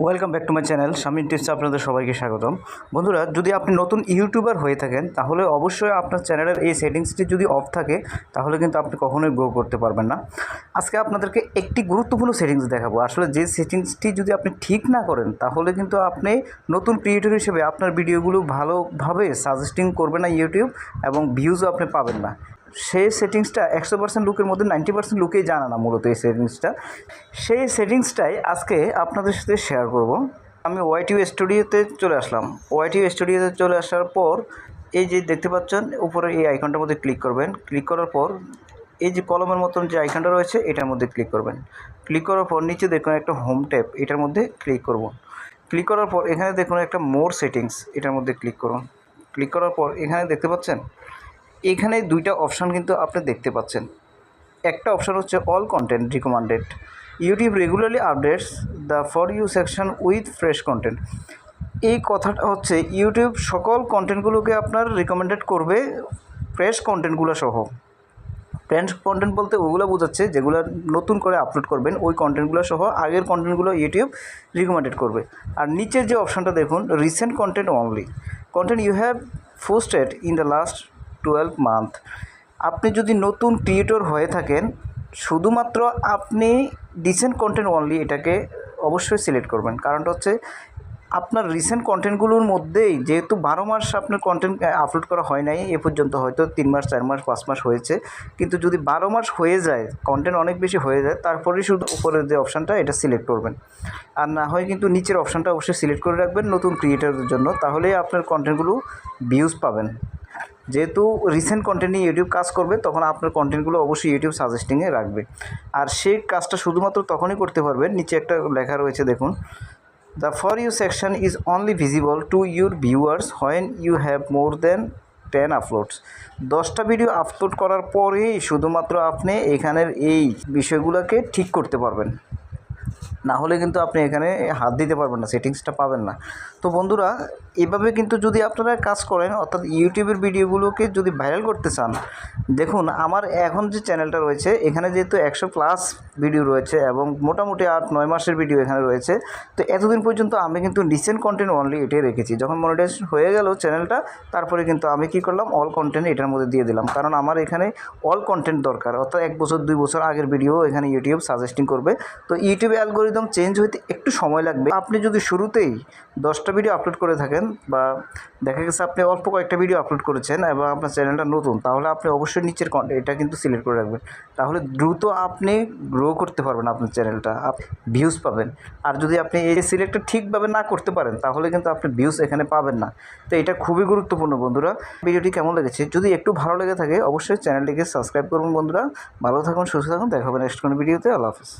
Welcome back to my channel Shamim tips আপনাদের সবাইকে স্বাগতম। বন্ধুরা, যদি আপনি নতুন ইউটিউবার হয়ে থাকেন তাহলে অবশ্যই আপনার চ্যানেলের এই সেটিংসটি যদি অফ থাকে তাহলে কিন্তু আপনি কখনোই গ্রো করতে পারবেন না। আজকে আপনাদেরকে একটি গুরুত্বপূর্ণ সেটিংস দেখাবো। আসলে যে সেটিংসটি যদি আপনি ঠিক না করেন তাহলে কিন্তু আপনি নতুন ক্রিয়েটর হিসেবে আপনার ভিডিওগুলো ভালোভাবে সাজেস্টিং করবে না ইউটিউব, এবং ভিউজও আপনি পাবেন না। সেই সেটিংসটা 100% লোকের মধ্যে 90% লোকেই জানে না মূলত এই সেটিংসটা। সেই সেটিংসটাই আজকে আপনাদের সাথে শেয়ার করব। আমি Youtubeভ স্টুডিওতে চলে আসলাম। Youtubeভ স্টুডিওতে চলে আসার পর এই যে দেখতে পাচ্ছেন উপরে এই আইকনটার মধ্যে ক্লিক করবেন। ক্লিক করার পর এই যে কলমের মতন যে আইকনটা রয়েছে এটার মধ্যে ক্লিক করবেন। ক্লিক করার পর নিচে দেখুন একটা হোম ট্যাব, এটার মধ্যে ক্লিক করব। ক্লিক করার পর এখানে দেখুন একটা মোর সেটিংস, এটার মধ্যে ক্লিক করুন। ক্লিক করার পর এখানে দেখতে পাচ্ছেন এখানে দুইটা অপশান কিন্তু আপনি দেখতে পাচ্ছেন। একটা অপশান হচ্ছে all content recommended, YouTube regularly updates the for you section with fresh content. এই কথাটা হচ্ছে ইউটিউব সকল কন্টেন্টগুলোকে আপনার রিকমেন্ডেড করবে, ফ্রেশ কন্টেন্টগুলো সহ। ফ্রেশ কন্টেন্ট বলতে ওগুলো বোঝাচ্ছে যেগুলো নতুন করে আপলোড করবেন, ওই কন্টেন্টগুলো সহ আগের কন্টেন্টগুলো ইউটিউব রিকমেন্ডেড করবে। আর নিচের যে অপশানটা দেখুন, recent content only, content you have posted in the last 12 month. আপনি যদি নতুন ক্রিয়েটর হয়ে থাকেন শুধুমাত্র আপনি রিসেন্ট কন্টেন্ট অনলি এটাকে অবশ্যই সিলেক্ট করবেন। কারণটা হচ্ছে আপনার রিসেন্ট কন্টেন্টগুলোর মধ্যেই যেহেতু 12 মাস আপনার কন্টেন্ট আপলোড করা হয় নাই এ পর্যন্ত, হয়তো 3 মাস 4 মাস 5 মাস হয়েছে, কিন্তু যদি 12 মাস হয়ে যায়, কন্টেন্ট অনেক বেশি হয়ে যায়, তারপরেই শুধু উপরের যে অপশানটা এটা সিলেক্ট করবেন। আর না হয় কিন্তু নিচের অপশানটা অবশ্যই সিলেক্ট করে রাখবেন নতুন ক্রিয়েটরদের জন্য, তাহলেই আপনার কন্টেন্টগুলো ভিউজ পাবেন। যেহেতু রিসেন্ট কন্টেন্ট নিয়ে ইউটিউব কাজ করবে তখন আপনার কন্টেন্টগুলো অবশ্যই ইউটিউব সাজেস্টিংয়ে রাখবে। আর সেই কাজটা শুধুমাত্র তখনই করতে পারবেন, নিচে একটা লেখা রয়েছে দেখুন, the for you section is only visible to your viewers when you have more than 10 uploads. 10টা ভিডিও আপলোড করার পরেই শুধুমাত্র আপনি এখানের এই বিষয়গুলোকে ঠিক করতে পারবেন, না হলে কিন্তু আপনি এখানে হাত দিতে পারবেন না, সেটিংসটা পাবেন না। তো বন্ধুরা, এভাবে কিন্তু যদি আপনারা কাজ করেন, অর্থাৎ ইউটিউবের ভিডিওগুলোকে যদি ভাইরাল করতে চান, দেখুন আমার এখন যে চ্যানেলটা রয়েছে এখানে যেহেতু 100+ ভিডিও রয়েছে এবং মোটামুটি 8-9 মাসের ভিডিও এখানে রয়েছে। তো এতদিন পর্যন্ত আমি কিন্তু রিসেন্ট কন্টেন্ট অনলি এটাই রেখেছি। যখন মনিটাইজেশন হয়ে গেল চ্যানেলটা, তারপরে কিন্তু আমি কী করলাম, অল কন্টেন্ট এটার মধ্যে দিয়ে দিলাম। কারণ আমার এখানে অল কন্টেন্ট দরকার, অর্থাৎ 1 বছর 2 বছর আগের ভিডিও এখানে ইউটিউব সাজেস্টিং করবে। তো ইউটিউবে অ্যালগোরিদম চেঞ্জ হইতে একটু সময় লাগবে। আপনি যদি শুরুতেই 10টা ভিডিও আপলোড করে থাকেন, বা দেখা গেছে আপনি অল্প কয়েকটা ভিডিও আপলোড করেছেন এবং আপনার চ্যানেলটা নতুন, তাহলে আপনি অবশ্যই নিচের এটা কিন্তু সিলেক্ট করে রাখবেন। তাহলে দ্রুত আপনি গ্রো করতে পারবেন আপনার চ্যানেলটা, ভিউজ পাবেন। আর যদি আপনি এই সিলেক্টটা ঠিকভাবে না করতে পারেন তাহলে কিন্তু আপনি ভিউজ এখানে পাবেন না। তো এটা খুবই গুরুত্বপূর্ণ বন্ধুরা। ভিডিওটি কেমন লেগেছে, যদি একটু ভালো লেগে থাকে অবশ্যই চ্যানেলটিকে সাবস্ক্রাইব করুন বন্ধুরা। ভালো থাকুন, সুস্থ থাকুন, দেখা হবে নেক্সট কোনো ভিডিওতে। আল্লাহ হাফেজ।